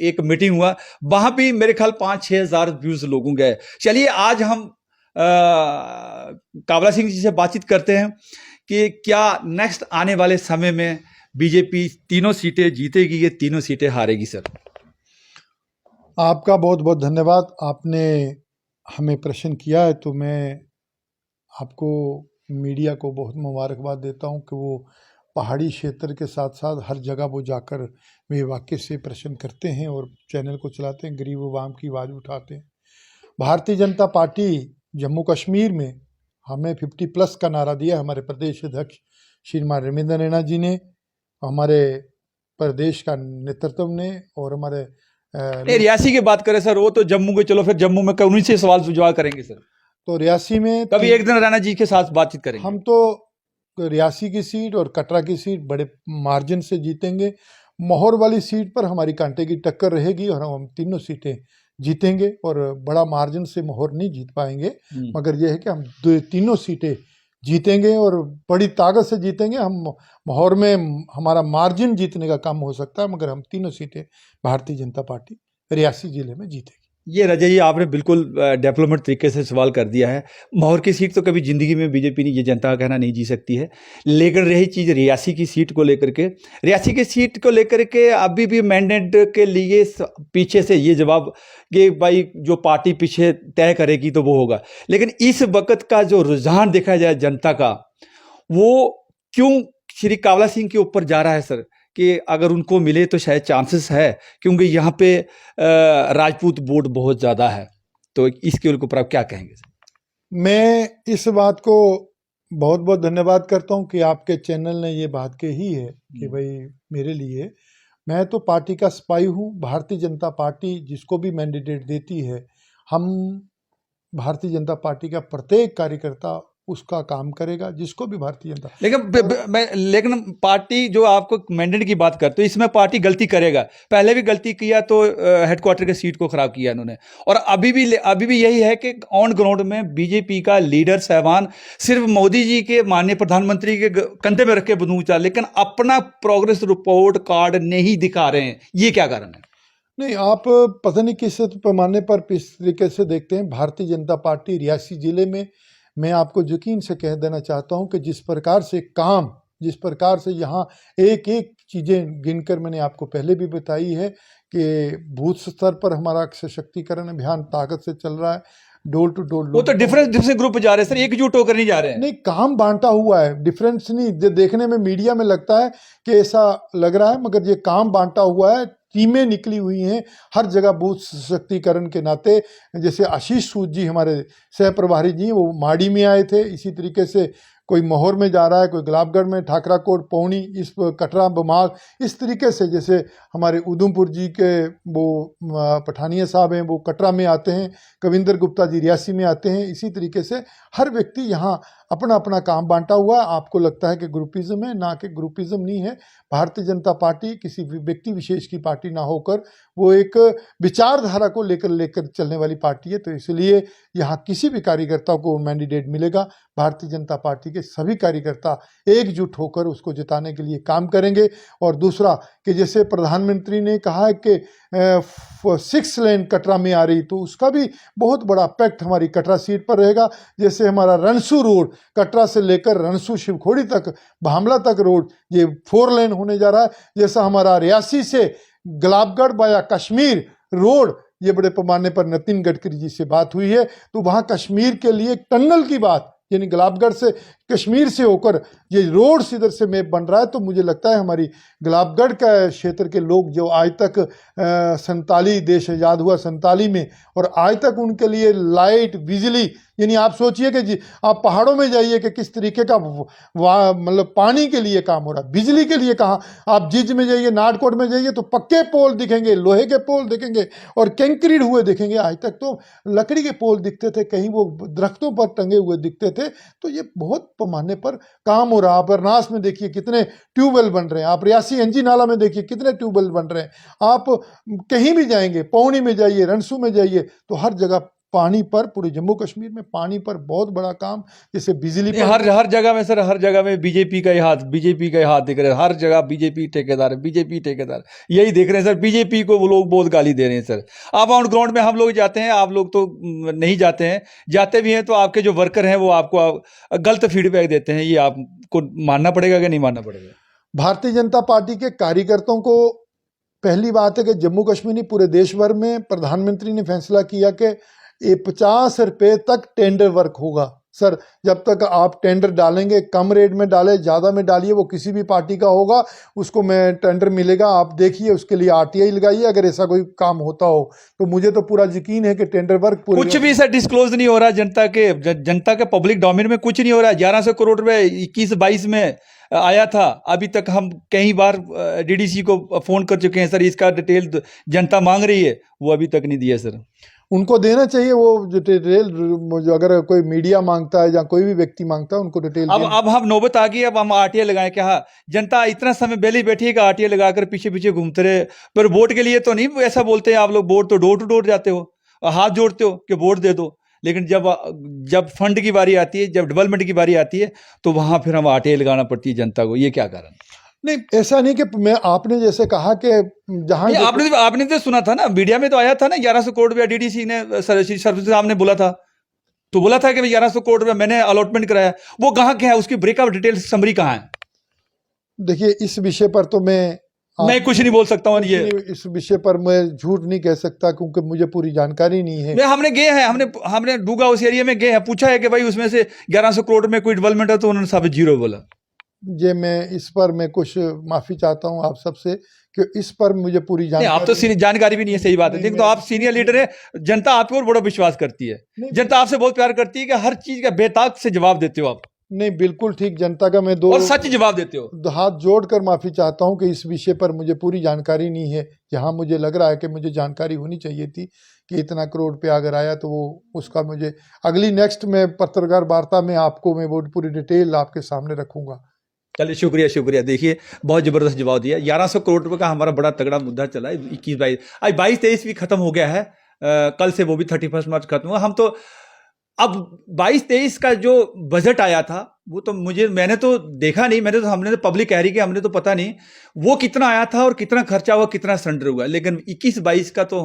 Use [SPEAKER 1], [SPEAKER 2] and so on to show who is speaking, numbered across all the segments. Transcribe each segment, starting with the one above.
[SPEAKER 1] एक मीटिंग हुआ, वहां भी मेरे ख्याल 5-6 हजार व्यूज लोगों गए। चलिए आज हम काबला सिंह जी से बातचीत करते हैं कि क्या नेक्स्ट आने वाले समय में बीजेपी तीनों सीटें जीतेगी या तीनों सीटें हारेगी। सर
[SPEAKER 2] आपका बहुत बहुत धन्यवाद। आपने हमें प्रश्न किया है तो मैं आपको, मीडिया को बहुत मुबारकबाद देता हूं कि वो पहाड़ी क्षेत्र के साथ साथ हर जगह वो जाकर वे वाक्य से प्रश्न करते हैं और चैनल को चलाते हैं, गरीब आवाम की आवाज़ उठाते हैं। भारतीय जनता पार्टी जम्मू कश्मीर में हमें 50+ का नारा दिया हमारे प्रदेश अध्यक्ष श्रीमान रविंद्र रैना जी ने, हमारे प्रदेश का नेतृत्व ने और हमारे
[SPEAKER 1] रियासी की बात करें सर, वो तो जम्मू के, चलो फिर जम्मू में उन्हीं से सवाल जवाब करेंगे सर।
[SPEAKER 2] तो रियासी में
[SPEAKER 1] कभी एक दिन रैना जी के साथ बातचीत करेंगे।
[SPEAKER 2] हम तो रियासी की सीट और कटरा की सीट बड़े मार्जिन से जीतेंगे। मोहर वाली सीट पर हमारी कांटे की टक्कर रहेगी और हम तीनों सीटें जीतेंगे और बड़ा मार्जिन से मोहर नहीं जीत पाएंगे, मगर यह है कि हम तीनों सीटें जीतेंगे और बड़ी ताकत से जीतेंगे। हम मोहर में हमारा मार्जिन जीतने का कम हो सकता है, मगर हम तीनों सीटें भारतीय जनता पार्टी रियासी जिले में जीतेगी।
[SPEAKER 1] ये रजय जी आपने बिल्कुल डेवलपमेंट तरीके से सवाल कर दिया है। मोहर की सीट तो कभी जिंदगी में बीजेपी ने, ये जनता का कहना, नहीं जी सकती है। लेकिन रही चीज़ रियासी की सीट को लेकर के, रियासी की सीट को लेकर के अभी भी मैंडेट के लिए पीछे से ये जवाब कि भाई जो पार्टी पीछे तय करेगी तो वो होगा। लेकिन इस वक्त का जो रुझान देखा जाए जनता का, वो क्यों श्री काबला सिंह के ऊपर जा रहा है सर, कि अगर उनको मिले तो शायद चांसेस है, क्योंकि यहाँ पे राजपूत वोट बहुत ज़्यादा है। तो इसके ऊपर आप क्या कहेंगे सर?
[SPEAKER 2] मैं इस बात को बहुत बहुत धन्यवाद करता हूँ कि आपके चैनल ने ये बात कही है कि भाई मेरे लिए, मैं तो पार्टी का सिपाही हूँ। भारतीय जनता पार्टी जिसको भी मैंडेट देती है, हम भारतीय जनता पार्टी का प्रत्येक कार्यकर्ता उसका काम करेगा, जिसको भी भारतीय जनता।
[SPEAKER 1] लेकिन पार्टी जो आपको मैंडेट की बात करते, तो इसमें पार्टी गलती करेगा। पहले भी गलती किया तो हेडक्वार्टर के सीट को खराब किया इन्होंने, और अभी भी यही है कि ऑन ग्राउंड में बीजेपी का लीडर साहबान सिर्फ मोदी जी के, माननीय प्रधानमंत्री के कंधे में रख के बंदूक चला, लेकिन अपना प्रोग्रेस रिपोर्ट कार्ड नहीं दिखा रहे हैं। ये क्या कारण है?
[SPEAKER 2] नहीं, आप पता नहीं किस पैमाने पर किस तरीके से देखते हैं। भारतीय जनता पार्टी रियासी जिले में, मैं आपको यकीन से कह देना चाहता हूं कि जिस प्रकार से यहाँ एक एक चीज़ें गिनकर मैंने आपको पहले भी बताई है कि बूथ स्तर पर हमारा सशक्तिकरण अभियान ताकत से चल रहा है, डोर टू डोर।
[SPEAKER 1] वो तो डिफरेंस ग्रुप जा रहे हैं सर, एकजुट होकर नहीं जा रहे हैं।
[SPEAKER 2] नहीं, काम बांटा हुआ है, डिफरेंस नहीं। देखने में मीडिया में लगता है कि ऐसा लग रहा है, मगर ये काम बांटा हुआ है। टीमें निकली हुई हैं हर जगह बूथ सशक्तिकरण के नाते। जैसे आशीष सूद जी हमारे सह प्रभारी जी, वो माड़ी में आए थे। इसी तरीके से कोई मोहर में जा रहा है, कोई गुलाबगढ़ में, ठाकराकोट, पौनी, इस कटरा, बमाग, इस तरीके से। जैसे हमारे उधमपुर जी के वो पठानिया साहब हैं, वो कटरा में आते हैं, कविंदर गुप्ता जी रियासी में आते हैं। इसी तरीके से हर व्यक्ति यहाँ अपना अपना काम बांटा हुआ है। आपको लगता है कि ग्रुपिज्म है, ना कि ग्रुपिज्म नहीं है। भारतीय जनता पार्टी किसी व्यक्ति विशेष की पार्टी ना होकर वो एक विचारधारा को लेकर चलने वाली पार्टी है। तो इसलिए यहाँ किसी भी कार्यकर्ता को मैंडेट मिलेगा, भारतीय जनता पार्टी के सभी कार्यकर्ता एकजुट होकर उसको जिताने के लिए काम करेंगे। और दूसरा कि जैसे प्रधानमंत्री ने कहा है कि 6 लेन कटरा में आ रही, तो उसका भी बहुत बड़ा इम्पैक्ट हमारी कटरा सीट पर रहेगा। जैसे हमारा रनसू रोड, कटरा से लेकर रनसू शिवखोड़ी तक, भामला तक रोड, ये 4 लेन होने जा रहा है। जैसा हमारा रियासी से गुलाबगढ़ वाया कश्मीर रोड, ये बड़े पैमाने पर नितिन गडकरी जी से बात हुई है, तो वहाँ कश्मीर के लिए टनल की बात, यानी गुलाबगढ़ से कश्मीर से होकर ये रोड इधर से मैप बन रहा है। तो मुझे लगता है हमारी गुलाबगढ़ का क्षेत्र के लोग जो आज तक 47 देश आज़ाद हुआ 47 में, और आज तक उनके लिए लाइट, बिजली, यानी आप सोचिए कि आप पहाड़ों में जाइए कि किस तरीके का मतलब पानी के लिए काम हो रहा है, बिजली के लिए कहाँ। आप जिज में जाइए, नाटकोट में जाइए तो पक्के पोल दिखेंगे, लोहे के पोल दिखेंगे और कंक्रीट हुए दिखेंगे। आज तक तो लकड़ी के पोल दिखते थे, कहीं वो दरख्तों पर टंगे हुए दिखते थे। तो ये बहुत पैमाने पर काम हो रहा है। आप अरनास में देखिए कितने ट्यूबवेल बन रहे हैं, आप रियासी एनजी नाला में देखिए कितने ट्यूबवेल बन रहे हैं। आप कहीं भी जाएंगे, पौनी में जाइए, रनसू में जाइए, तो हर जगह पानी पर, पूरे जम्मू कश्मीर में पानी पर बहुत बड़ा काम, जैसे बिजली
[SPEAKER 1] नहीं,
[SPEAKER 2] पर।
[SPEAKER 1] हर जगह में सर, हर जगह में बीजेपी का ही हाथ, बीजेपी का ही हाथ दिख रहा है। हर जगह बीजेपी ठेकेदार है, बीजेपी ठेकेदार, यही देख रहे हैं सर। बीजेपी को वो लोग बहुत गाली दे रहे हैं सर। आप ऑन ग्राउंड में हम लोग जाते हैं, आप लोग तो नहीं जाते हैं। जाते भी हैं तो आपके जो वर्कर हैं वो आपको गलत फीडबैक देते हैं। ये आपको मानना पड़ेगा कि नहीं मानना पड़ेगा?
[SPEAKER 2] भारतीय जनता पार्टी के कार्यकर्ताओं को पहली बात है कि जम्मू कश्मीर नहीं, पूरे देश भर में प्रधानमंत्री ने फैसला किया कि ये 50 रुपए तक टेंडर वर्क होगा। सर, जब तक आप टेंडर डालेंगे, कम रेट में डालें, ज़्यादा में डालिए, वो किसी भी पार्टी का होगा, उसको में टेंडर मिलेगा। आप देखिए, उसके लिए आरटीआई लगाइए अगर ऐसा कोई काम होता हो। तो मुझे तो पूरा यकीन है कि टेंडर वर्क पूरे
[SPEAKER 1] कुछ भी सर डिस्क्लोज नहीं हो रहा जनता के पब्लिक डोमेन में, कुछ नहीं हो रहा। 1100 करोड़ रुपए 21-22 में आया था। अभी तक हम कई बार डीडीसी को फोन कर चुके हैं सर, इसका डिटेल जनता मांग रही है, वो अभी तक नहीं दिया सर।
[SPEAKER 2] उनको देना चाहिए वो जो डिटेल, जो अगर कोई मीडिया मांगता है या कोई भी व्यक्ति मांगता है, उनको डिटेल
[SPEAKER 1] अब हम नौबत आ गई, अब हम आरटीआई लगाएं क्या? जनता इतना समय बेली बैठी है कि आरटीआई लगाकर पीछे पीछे घूमते रहे। पर वोट के लिए तो नहीं ऐसा बोलते हैं आप लोग, वोट तो डोर टू डोर जाते हो, हाथ जोड़ते हो कि वोट दे दो। लेकिन जब फंड की बारी आती है, जब डेवलपमेंट की बारी आती है, तो वहां फिर हम आरटीआई लगाना पड़ती है जनता को। ये क्या कारण?
[SPEAKER 2] नहीं, ऐसा नहीं कि मैं, आपने जैसे कहा कि जहां
[SPEAKER 1] आपने तो सुना था ना, मीडिया में तो आया था ना, 1100 करोड़ रुपया डीडीसी ने, सर्विस साहब ने बोला था। तो बोला था कि 1100 करोड़ रुपया मैंने अलॉटमेंट कराया। वो कहाँ क्या है, उसकी ब्रेकअप डिटेल समरी कहाँ है?
[SPEAKER 2] देखिए, इस विषय पर तो
[SPEAKER 1] मैं कुछ नहीं बोल सकता हूँ। ये
[SPEAKER 2] इस विषय पर मैं झूठ नहीं कह सकता, क्योंकि मुझे पूरी जानकारी नहीं है।
[SPEAKER 1] हमने गए हैं, हमने डूगा उस एरिया में गए हैं, पूछा है कि भाई उसमें से 1100 करोड़ में कोई डेवलपमेंट है, तो उन्होंने साबित जीरो बोला।
[SPEAKER 2] ये मैं इस पर मैं कुछ माफी चाहता हूं आप सबसे कि इस पर मुझे पूरी जानकारी,
[SPEAKER 1] आप तो जानकारी भी नहीं है, सही बात है। देखो, तो आप सीनियर लीडर है, जनता आपके ऊपर बड़ा विश्वास करती है, जनता आपसे बहुत प्यार करती है कि हर चीज का बेताक से जवाब देते हो आप।
[SPEAKER 2] नहीं, बिल्कुल ठीक, जनता का मैं
[SPEAKER 1] और सच जवाब देते हो।
[SPEAKER 2] हाथ जोड़कर माफी चाहता हूं कि इस विषय पर मुझे पूरी जानकारी नहीं है। जहां मुझे लग रहा है कि मुझे जानकारी होनी चाहिए थी कि इतना करोड़ रुपया अगर आया, तो वो उसका मुझे अगली नेक्स्ट में पत्रकार वार्ता में आपको मैं वो पूरी डिटेल आपके सामने रखूंगा।
[SPEAKER 1] चलिए, शुक्रिया शुक्रिया। देखिए, बहुत जबरदस्त जवाब दिया। 1100 करोड़ रुपए का हमारा बड़ा तगड़ा मुद्दा चला है। 21-22, आज 22-23 भी खत्म हो गया है। कल से वो भी 31 मार्च खत्म हुआ। हम तो अब 22-23 का जो बजट आया था, वो तो मैंने तो देखा नहीं, हमने तो पब्लिक कह रही कि हमने तो पता नहीं वो कितना आया था और कितना खर्चा हुआ, कितना सरेंडर हुआ। लेकिन 21-22 का तो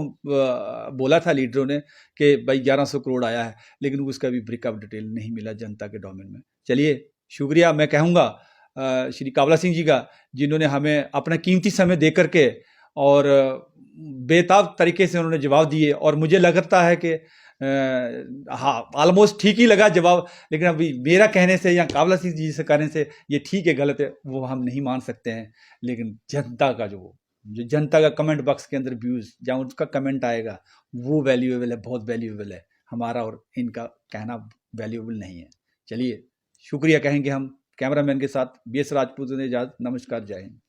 [SPEAKER 1] बोला था लीडरों ने कि भाई 1100 करोड़ आया है, लेकिन उसका भी ब्रेकअप डिटेल नहीं मिला जनता के डोमेन में। चलिए, शुक्रिया मैं कहूँगा श्री काबला सिंह जी का, जिन्होंने हमें अपना कीमती समय दे करके और बेताब तरीके से उन्होंने जवाब दिए। और मुझे लगता है कि हाँ, ऑलमोस्ट ठीक ही लगा जवाब। लेकिन अभी मेरा कहने से या काबला सिंह जी से कहने से ये ठीक है गलत है वो हम नहीं मान सकते हैं। लेकिन जनता का जो जनता का कमेंट बॉक्स के अंदर व्यूज़ जहाँ उसका कमेंट आएगा, वो वैल्यूएबल है, बहुत वैल्यूएबल है। हमारा और इनका कहना वैल्यूएबल नहीं है। चलिए, शुक्रिया कहेंगे हम। कैमरामैन के साथ BS राजपूत ने इजाज़त। नमस्कार, जय हिंद।